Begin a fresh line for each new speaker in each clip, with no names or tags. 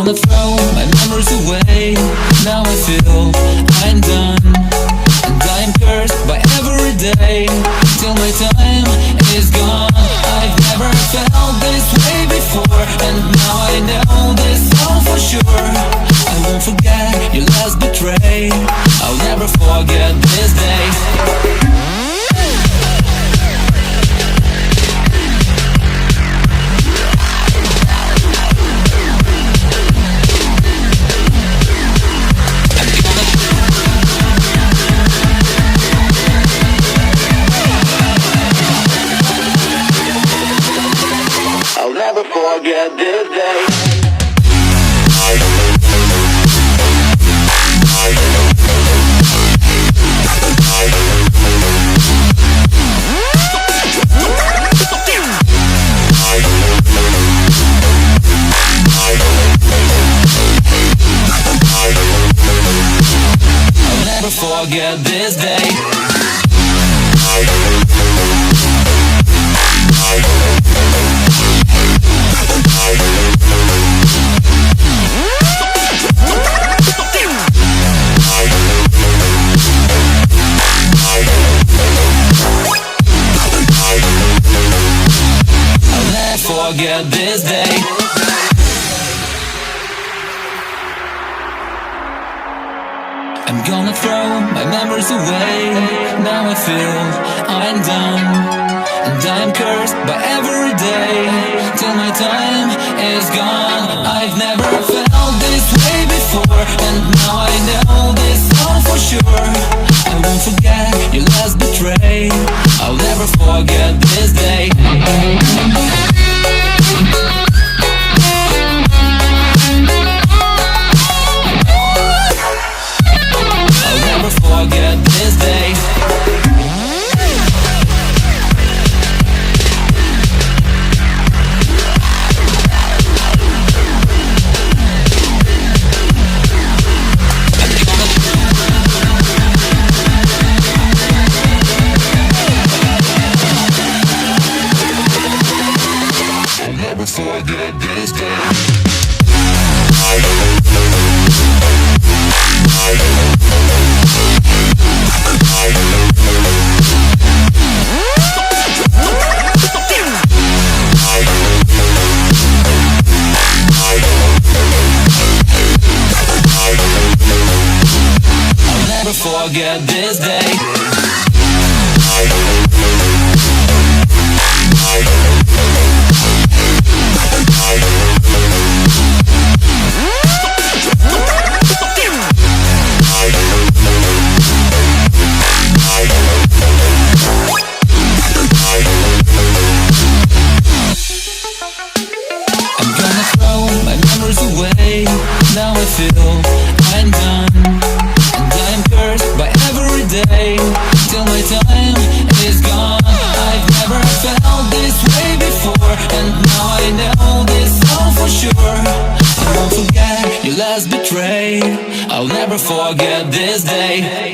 gonna throw my memories away. Now I feel I'm done, and I am cursed by every day till my time is gone. I've never felt this way before, and now I know this all for sure. I won't forget your last betray. I'll never forget this day. I'll never forget this day. I'll never forget this day. I'll never forget this day. I'm gonna throw my memories away. Now I feel I'm done, and I'm cursed by every day till my time is gone. I've never felt this way before, and now I know this all for sure. I won't forget your last betray. I'll never forget this day. I'll never forget this day. I'll never forget this day. I'll never forget this day. I'm gonna throw my memories away. Now I feel I'm done, and I'm cursed by every day till my time is gone. I've never felt this way before, and now I know this all for sure. I won't forget your last betray. I'll never forget this day.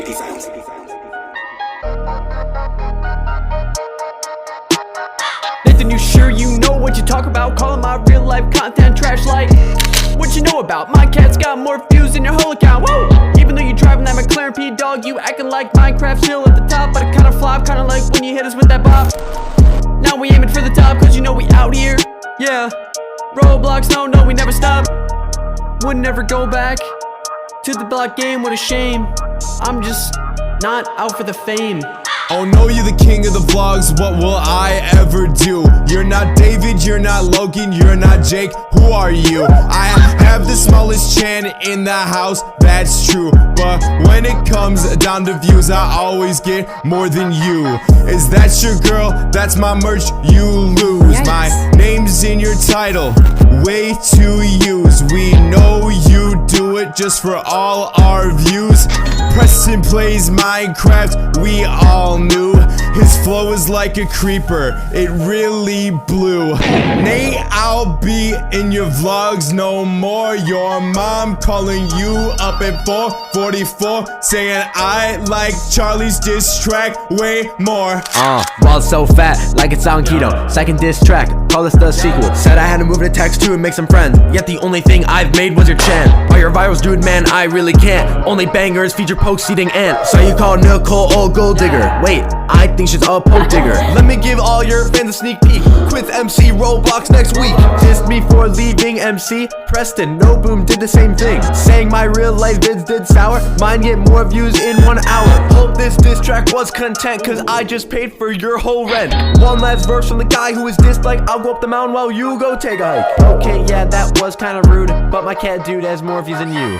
Nathan, you sure you know what you talk about? Calling my real life content trash like what you know about? My cat's got more views than your whole account. Woo! Even though you driving that McLaren P dog, you acting like Minecraft still at the top, but it kinda flop, kinda like when you hit us with that bop. Now we aiming for the top, cause you know we out here. Yeah, Roblox, no, we never stop. Would never go back to the block game, what a shame. I'm just not out for the fame.
Oh no, you're the king of the vlogs, what will I ever do? You're not David, you're not Logan, you're not Jake, who are you? I have the smallest chan in the house, that's true. But when it comes down to views, I always get more than you. Is that your girl? That's my merch, you lose. My name's in your title, way to use. We know you do it just for all our views. Preston plays Minecraft, we all knew. His flow is like a creeper, it really blew. Nate, I'll be in your vlogs no more. Your mom calling you up at 4:44, saying I like Charlie's diss track way more.
While it's so fat, like it's on keto. Second diss track, call this the sequel. Said I had to move to text 2 and make some friends, yet the only thing I've made was your chan. All your virals, dude, man, I really can't. Only bangers feature pokes eating ant. So you call Nicole old gold digger. Wait, I think she's a poke digger. Let me give all your fans a sneak peek. Quiz MC Roblox next week. Dissed me for leaving MC. Preston, no boom, did the same thing. Saying my real life vids did sour. Mine get more views in 1 hour. Hope this diss track was content, cause I just paid for your whole rent. One last verse from the guy who was dissed like I'll go up the mountain while you go take a hike. Okay, yeah, that was kinda rude, but my cat dude has more views than you.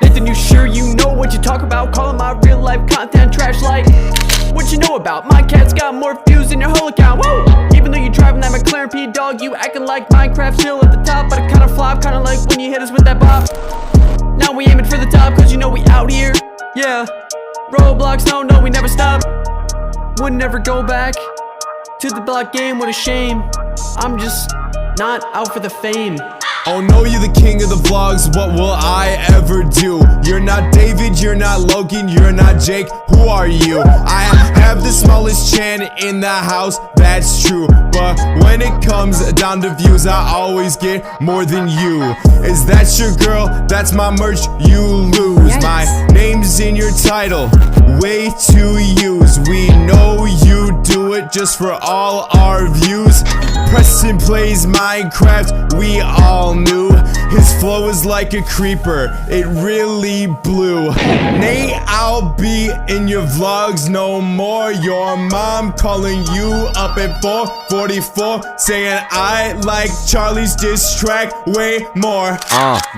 Nathan, you sure you know what you talk about? Calling my real life content trash like what you know about? My cat's got more views than your whole account. Woo! Even though you driving that McLaren P dog, you acting like Minecraft still at the top, but it kinda flop, kinda like when you hit us with that bop. Now we aiming for the top, cause you know we out here. Yeah. Roblox, no, we never stop. Would never go back to the block game, what a shame. I'm just not out for the fame.
Oh no, you're the king of the vlogs, what will I ever do? You're not David, you're not Logan, you're not Jake, who are you? I have the smallest chan in the house, that's true. But when it comes down to views, I always get more than you. Is that your girl? That's my merch, you lose.
Yikes.
My name's in your title, way to use. We know you do it just for all our views. Preston plays Minecraft, we all knew. His flow is like a creeper, it really blew. Nate, I'll be in your vlogs no more. Your mom calling you up at 4:44, saying I like Charlie's diss track way more.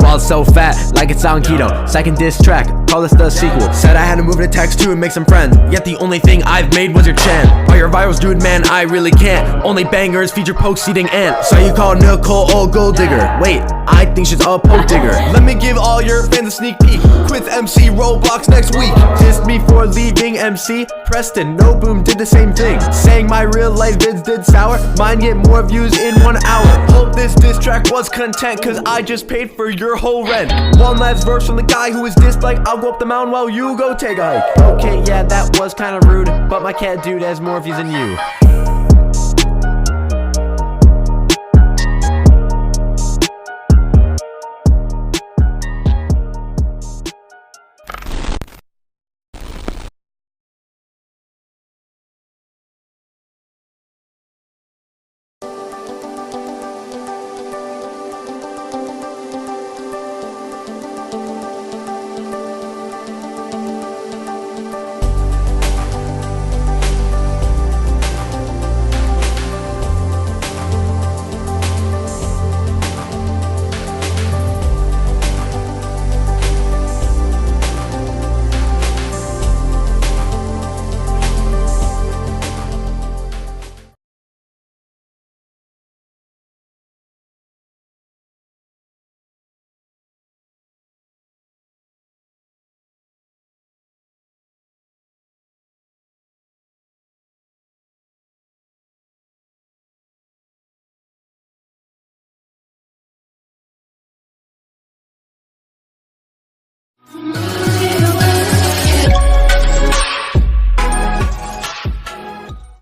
Wallet so fat, like it's on keto. Second diss track, call this the sequel. Said I had to move to text 2 and make some friends, yet the only thing I've made was your chan. All your virals, dude, man, I really can't. Only bangers feature post eating ant. So you call Nicole old gold digger. Wait, I think she's a poke digger. Let me give all your fans a sneak peek. Quit MC Roblox next week. Dissed me for leaving MC. Preston, no boom did the same thing, saying my real life vids did sour. Mine get more views in 1 hour. Hope this diss track was content, cause I just paid for your whole rent. One last verse from the guy who was dissed like I'll go up the mountain while you go take a hike. Okay, yeah, that was kinda rude, but my cat dude has more views than you.